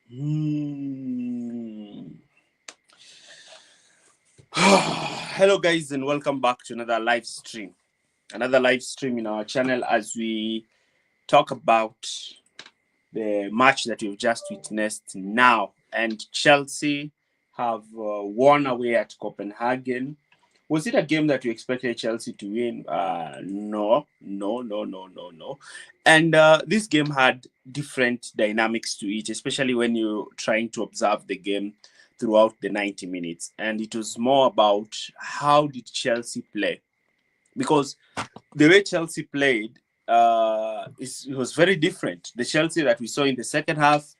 Hmm. Hello, guys, and welcome back to another live stream. Another live stream in our channel as we talk about the match that we've just witnessed now. And Chelsea have won away at Copenhagen. Was it a game that you expected Chelsea to win? No. And this game had different dynamics to it, especially when you're trying to observe the game throughout the 90 minutes. And it was more about how did Chelsea play? Because the way Chelsea played it was very different. The Chelsea that we saw in the second half,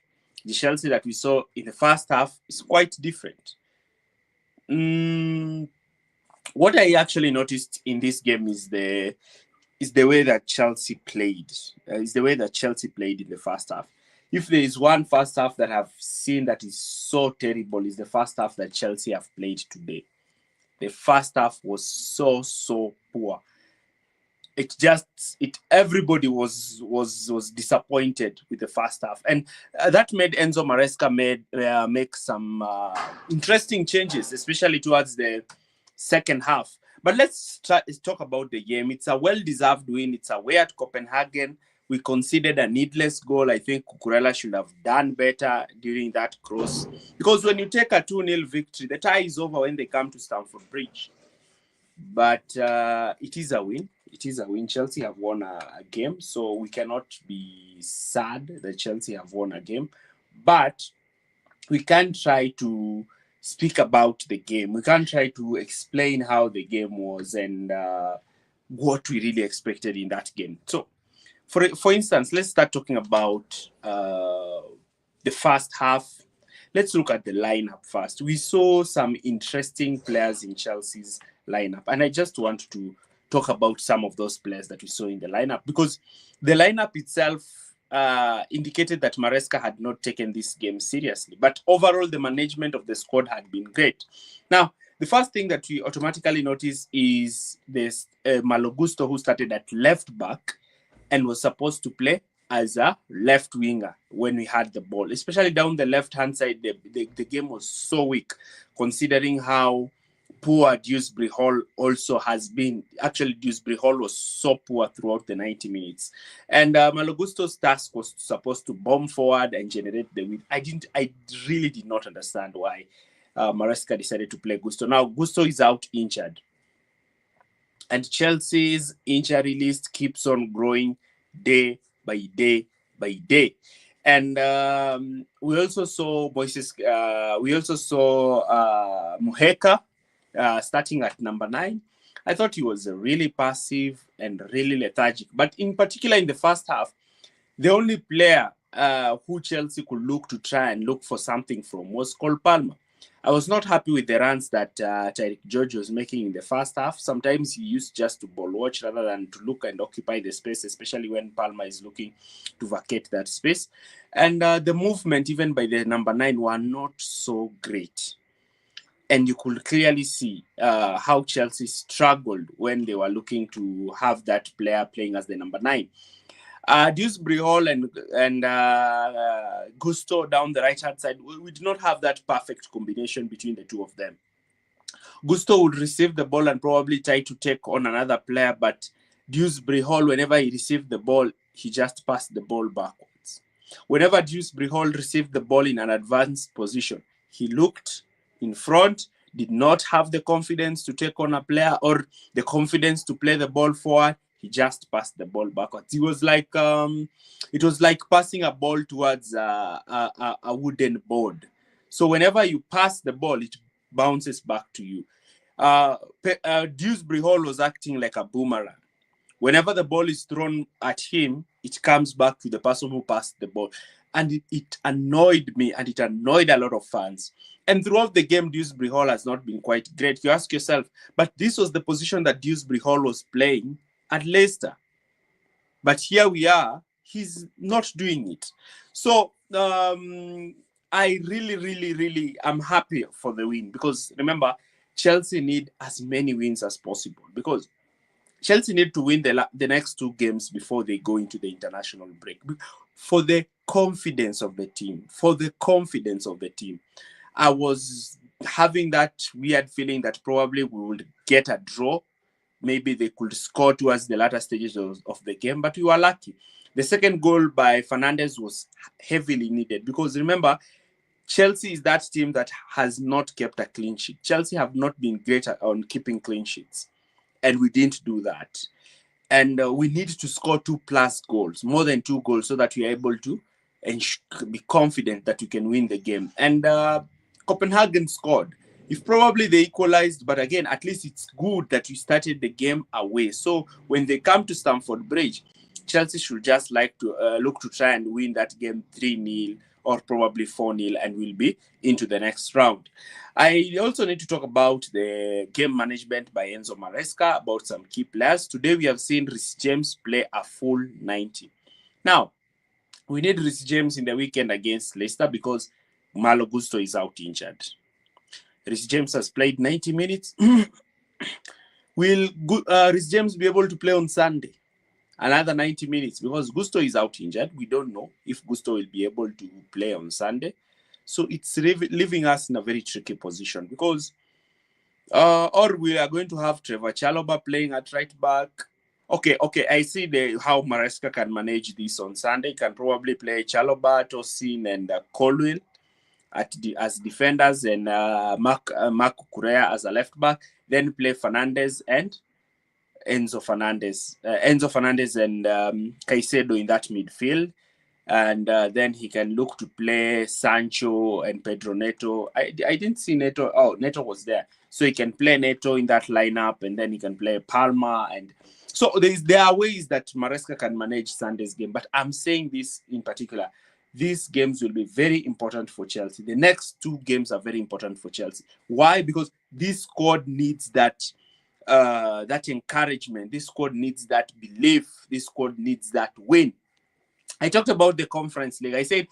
the Chelsea that we saw in the first half is quite different. Mm, what I actually noticed in this game is the way that Chelsea played. Is the way that Chelsea played in the first half. If there is one first half that I've seen that is so terrible, is the first half that Chelsea have played today. The first half was so poor. It everybody was disappointed with the first half, and that made Enzo Maresca make some interesting changes, especially towards the second half. But let's talk about the game. It's a well-deserved win. It's away at Copenhagen. We conceded a needless goal. I think Cucurella should have done better during that cross, because when you take a 2-0 victory, the tie is over when they come to Stamford Bridge. But it is a win. It is a win. Chelsea have won a game, so we cannot be sad that Chelsea have won a game. But we can try to speak about the game. We can try to explain how the game was and what we really expected in that game. So, for instance, let's start talking about the first half. Let's look at the lineup first. We saw some interesting players in Chelsea's lineup, and I just want to talk about some of those players that we saw in the lineup, because the lineup itself indicated that Maresca had not taken this game seriously. But overall, the management of the squad had been great. Now, the first thing that we automatically notice is this Malo Gusto, who started at left back and was supposed to play as a left winger when we had the ball, especially down the left-hand side. The game was so weak, considering how poor Dewsbury Hall also has been. Actually, Dewsbury Hall was so poor throughout the 90 minutes. And Malo Gusto's task was supposed to bomb forward and generate the win. I really did not understand why Maresca decided to play Gusto. Now, Gusto is out injured. And Chelsea's injury list keeps on growing day by day by day. And we also saw Muheka starting at number 9. I thought he was really passive and really lethargic. But in particular, in the first half, the only player who Chelsea could look to try and look for something from was Cole Palmer. I was not happy with the runs that Tyreek George was making in the first half. Sometimes he used just to ball watch rather than to look and occupy the space, especially when Palmer is looking to vacate that space. And the movement, even by the number 9, were not so great. And you could clearly see how Chelsea struggled when they were looking to have that player playing as the number 9. Dewsbury Hall and Gusto down the right-hand side, we did not have that perfect combination between the two of them. Gusto would receive the ball and probably try to take on another player, but Dewsbury Hall, whenever he received the ball, he just passed the ball backwards. Whenever Dewsbury Hall received the ball in an advanced position, he looked in front, did not have the confidence to take on a player or the confidence to play the ball forward. He just passed the ball backwards. It was like passing a ball towards a wooden board. So whenever you pass the ball, it bounces back to you. Dewsbury Hall was acting like a boomerang. Whenever the ball is thrown at him, it comes back to the person who passed the ball. And it annoyed me, and it annoyed a lot of fans. And throughout the game, Dewsbury Hall has not been quite great. You ask yourself, but this was the position that Dewsbury Hall was playing at Leicester. But here we are, he's not doing it. So I really am happy for the win, because remember, Chelsea need as many wins as possible, because Chelsea need to win the next 2 games before they go into the international break. for the confidence of the team. For the confidence of the team. I was having that weird feeling that probably we would get a draw. Maybe they could score towards the latter stages of the game, but we were lucky. The second goal by Fernandes was heavily needed because remember, Chelsea is that team that has not kept a clean sheet. Chelsea have not been great on keeping clean sheets, and we didn't do that. And we need to score 2+ goals, more than 2 goals, so that we are able to be confident that we can win the game. And Copenhagen scored. If probably they equalized, but again, at least it's good that we started the game away. So when they come to Stamford Bridge, Chelsea should just like to look to try and win that game 3-0 or probably 4-0, and we'll be into the next round. I also need to talk about the game management by Enzo Maresca, about some key players. Today we have seen Reece James play a full 90. Now, we need Reece James in the weekend against Leicester because Malo Gusto is out injured. Reece James has played 90 minutes. Will Reece James be able to play on Sunday? Another 90 minutes because Gusto is out injured. We don't know if Gusto will be able to play on Sunday. So it's leaving us in a very tricky position because or we are going to have Trevor Chalobah playing at right back. Okay, I see how Maresca can manage this on Sunday. He can probably play Chalobah, Tosin, and Colwill as defenders, and Marco Correa as a left back. Then play Fernandes and Enzo Fernandes and Caicedo in that midfield. And then he can look to play Sancho and Pedro Neto. I didn't see Neto. Oh, Neto was there. So he can play Neto in that lineup, and then he can play Palma. And so there are ways that Maresca can manage Sunday's game. But I'm saying this in particular. These games will be very important for Chelsea. The next 2 games are very important for Chelsea. Why? Because this squad needs that encouragement. This squad needs that belief. This squad needs that win. I talked about the Conference League. I said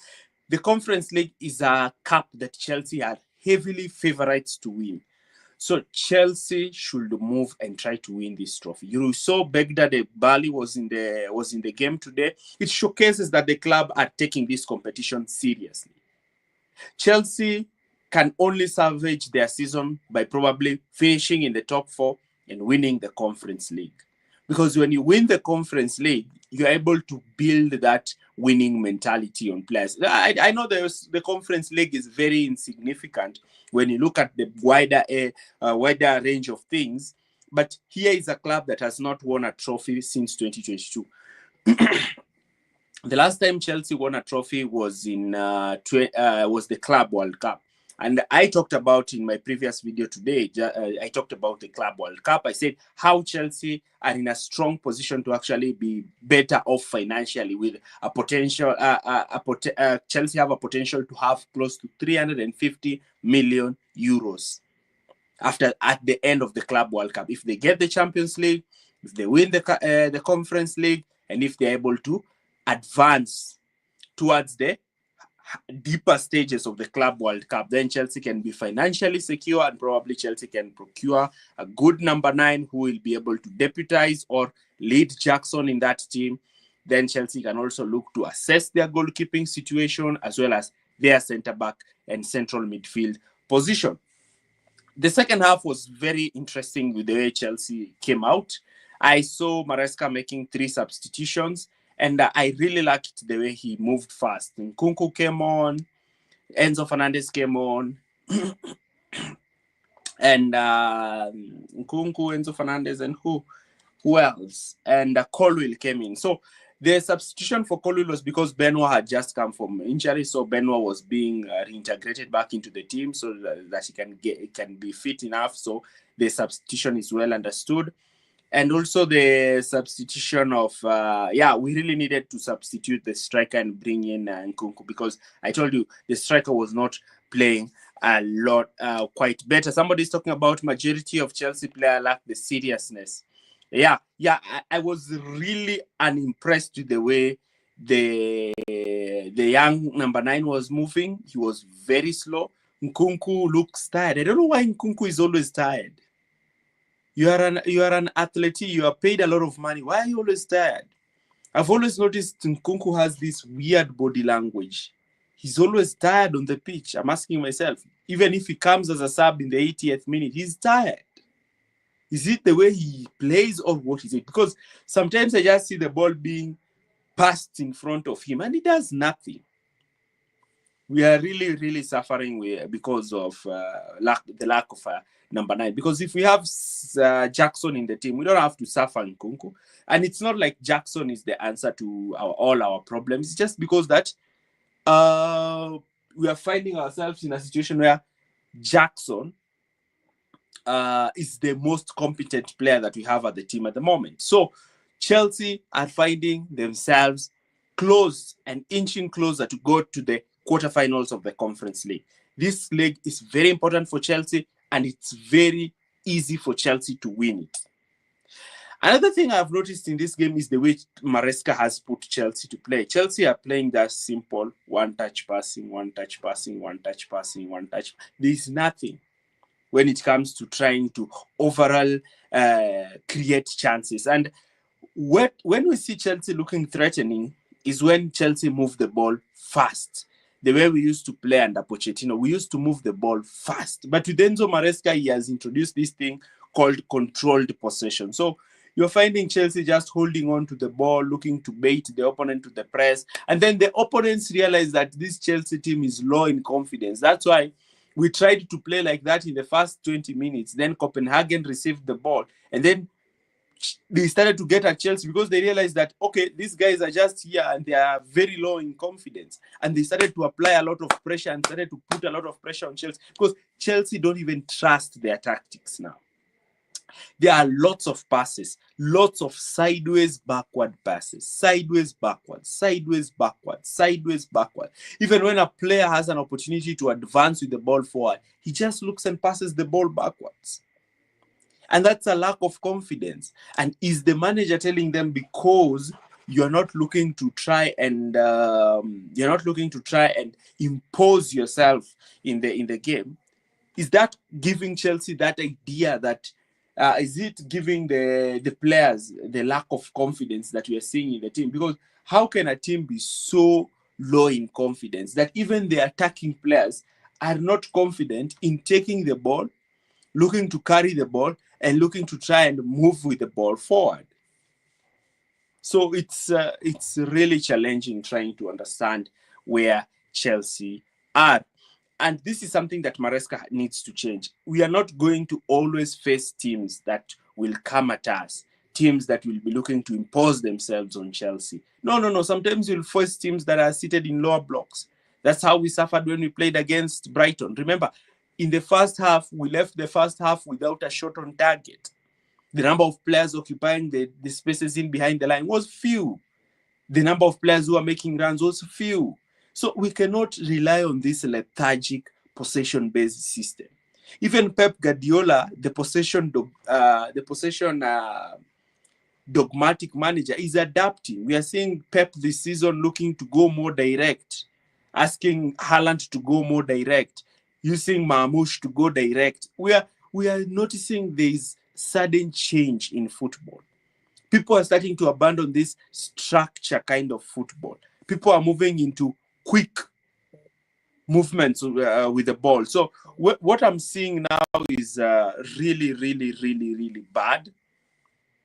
the Conference League is a cup that Chelsea are heavily favorites to win. So Chelsea should move and try to win this trophy. You saw Begdad Bali was in the game today. It showcases that the club are taking this competition seriously. Chelsea can only salvage their season by probably finishing in the top 4 and winning the Conference League. Because when you win the Conference League, you're able to build that winning mentality on players. I know the Conference League is very insignificant when you look at the wider range of things. But here is a club that has not won a trophy since 2022. The last time Chelsea won a trophy was was the Club World Cup. And I talked about in my previous video today, I talked about the Club World Cup. I said how Chelsea are in a strong position to actually be better off financially with a potential. Chelsea have a potential to have close to 350 million euros at the end of the Club World Cup. If they get the Champions League, if they win the Conference League, and if they're able to advance towards the deeper stages of the Club World Cup, then Chelsea can be financially secure, and probably Chelsea can procure a good number 9 who will be able to deputize or lead Jackson in that team. Then Chelsea can also look to assess their goalkeeping situation as well as their centre-back and central midfield position. The second half was very interesting with the way Chelsea came out. I saw Maresca making 3 substitutions, and I really liked the way he moved fast. Nkunku came on, Enzo Fernandez came on, and Nkunku, Enzo Fernandez, and who else? And Colwill came in. So the substitution for Colwill was because Benoit had just come from injury, so Benoit was being reintegrated back into the team so that he can be fit enough. So the substitution is well understood. And also the substitution of, we really needed to substitute the striker and bring in Nkunku, because I told you the striker was not playing a lot, quite better. Somebody's talking about majority of Chelsea players lack the seriousness. I was really unimpressed with the way the young number 9 was moving. He was very slow. Nkunku looks tired. I don't know why Nkunku is always tired. You are an athlete. You are paid a lot of money. Why are you always tired? I've always noticed Nkunku has this weird body language. He's always tired on the pitch. I'm asking myself, even if he comes as a sub in the 80th minute, he's tired. Is it the way he plays or what is it? Because sometimes I just see the ball being passed in front of him and he does nothing. We are really, really suffering because of the lack of number 9. Because if we have Jackson in the team, we don't have to suffer Nkunku. And it's not like Jackson is the answer to all our problems. It's just because that we are finding ourselves in a situation where Jackson is the most competent player that we have at the team at the moment. So Chelsea are finding themselves close and inching closer to go to the quarterfinals of the Conference League. This league is very important for Chelsea, and it's very easy for Chelsea to win it. Another thing I've noticed in this game is the way Maresca has put Chelsea to play. Chelsea are playing that simple one-touch passing, one-touch passing, one-touch passing, one-touch. There's nothing when it comes to trying to overall create chances. And when we see Chelsea looking threatening is when Chelsea move the ball fast. The way we used to play under Pochettino, we used to move the ball fast. But with Enzo Maresca, he has introduced this thing called controlled possession. So you're finding Chelsea just holding on to the ball, looking to bait the opponent to the press. And then the opponents realize that this Chelsea team is low in confidence. That's why we tried to play like that in the first 20 minutes. Then Copenhagen received the ball. And then they started to get at Chelsea because they realized that, okay, these guys are just here and they are very low in confidence. And they started to apply a lot of pressure and started to put a lot of pressure on Chelsea because Chelsea don't even trust their tactics now. There are lots of passes, lots of sideways, backward passes, sideways, backward, sideways, backward, sideways, backward. Even when a player has an opportunity to advance with the ball forward, he just looks and passes the ball backwards. And that's a lack of confidence. And is the manager telling them because you're not looking to try and impose yourself in the game? Is that giving Chelsea that idea that is it giving the players the lack of confidence that we are seeing in the team? Because how can a team be so low in confidence that even the attacking players are not confident in taking the ball, looking to carry the ball, and looking to try and move with the ball forward? So it's really challenging trying to understand where Chelsea are. And this is something that Maresca needs to change. We are not going to always face teams that will come at us, teams that will be looking to impose themselves on Chelsea. No. Sometimes you'll face teams that are seated in lower blocks. That's how we suffered when we played against Brighton. Remember, in the first half, we left the first half without a shot on target. The number of players occupying the spaces in behind the line was few. The number of players who are making runs was few. So we cannot rely on this lethargic possession-based system. Even Pep Guardiola, the possession dogmatic manager, is adapting. We are seeing Pep this season looking to go more direct, asking Haaland to go more direct, using Marmoush to go direct. We are noticing there is sudden change in football. People are starting to abandon this structure kind of football. People are moving into quick movements with the ball. So what I'm seeing now is really, really, really, really bad.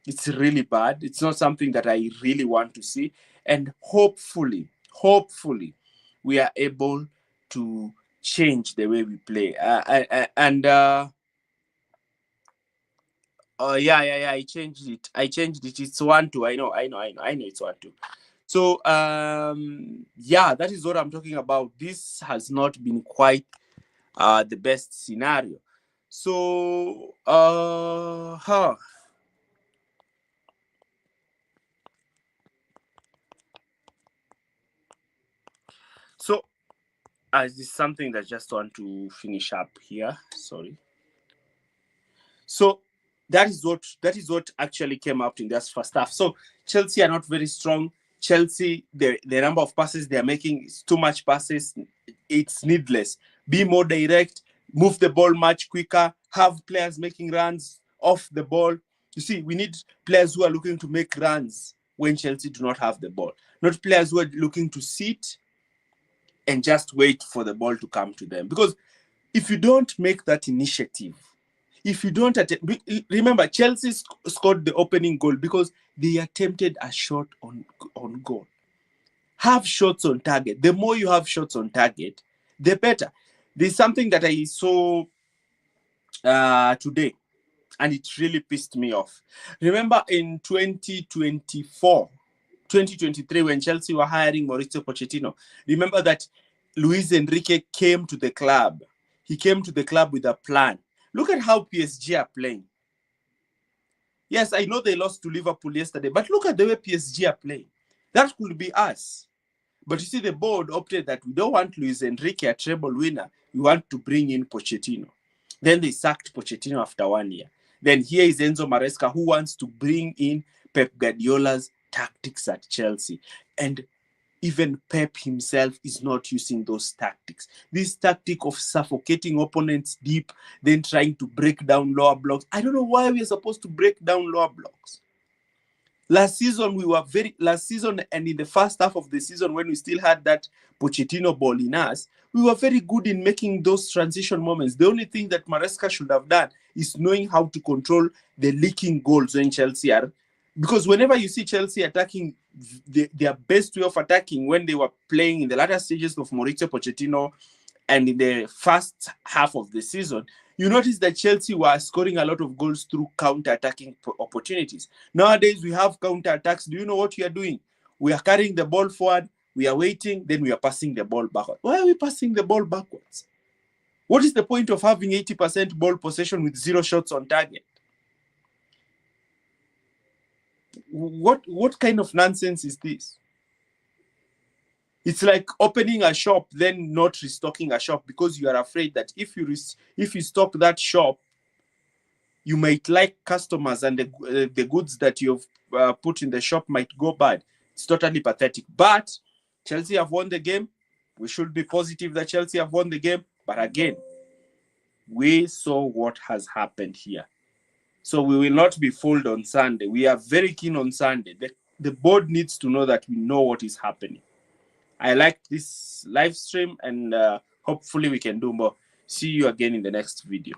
It's really bad. It's not something that I really want to see. And hopefully, we are able to change the way we play. I changed it. It's 1-2. I know it's 1-2. So that is what I'm talking about. This has not been quite the best scenario. So So this is something that I just want to finish up here. Sorry. So that is what actually came out in this first half. So Chelsea are not very strong. Chelsea, the number of passes they are making is too much passes. It's needless. Be more direct, move the ball much quicker, have players making runs off the ball. You see, we need players who are looking to make runs when Chelsea do not have the ball. Not players who are looking to sit and just wait for the ball to come to them. Because if you don't make that initiative, if you don't remember, Chelsea scored the opening goal because they attempted a shot on goal. Have shots on target. The more you have shots on target, the better. There's something that I saw today, and it really pissed me off. Remember in 2023, when Chelsea were hiring Mauricio Pochettino, remember that Luis Enrique came to the club. He came to the club with a plan. Look at how PSG are playing. Yes, I know they lost to Liverpool yesterday, but look at the way PSG are playing. That could be us. But you see, the board opted that we don't want Luis Enrique, a treble winner. We want to bring in Pochettino. Then they sacked Pochettino after 1 year. Then here is Enzo Maresca, who wants to bring in Pep Guardiola's tactics at Chelsea. And even Pep himself is not using those tactics. This tactic of suffocating opponents deep, then trying to break down lower blocks. I don't know why we are supposed to break down lower blocks. Last season, and in the first half of the season, when we still had that Pochettino ball in us, we were very good in making those transition moments. The only thing that Maresca should have done is knowing how to control the leaking goals when Chelsea are. Because whenever you see Chelsea attacking, their best way of attacking when they were playing in the latter stages of Mauricio Pochettino and in the first half of the season, you notice that Chelsea were scoring a lot of goals through counter-attacking opportunities. Nowadays, we have counter-attacks. Do you know what we are doing? We are carrying the ball forward, we are waiting, then we are passing the ball backwards. Why are we passing the ball backwards? What is the point of having 80% ball possession with 0 shots on target? What kind of nonsense is this? It's like opening a shop, then not restocking a shop because you are afraid that if you stock that shop, you might like customers and the goods that you've put in the shop might go bad. It's totally pathetic. But Chelsea have won the game. We should be positive that Chelsea have won the game. But again, we saw what has happened here. So we will not be fooled on Sunday. We are very keen on Sunday. The board needs to know that we know what is happening. I like this live stream, and hopefully we can do more. See you again in the next video.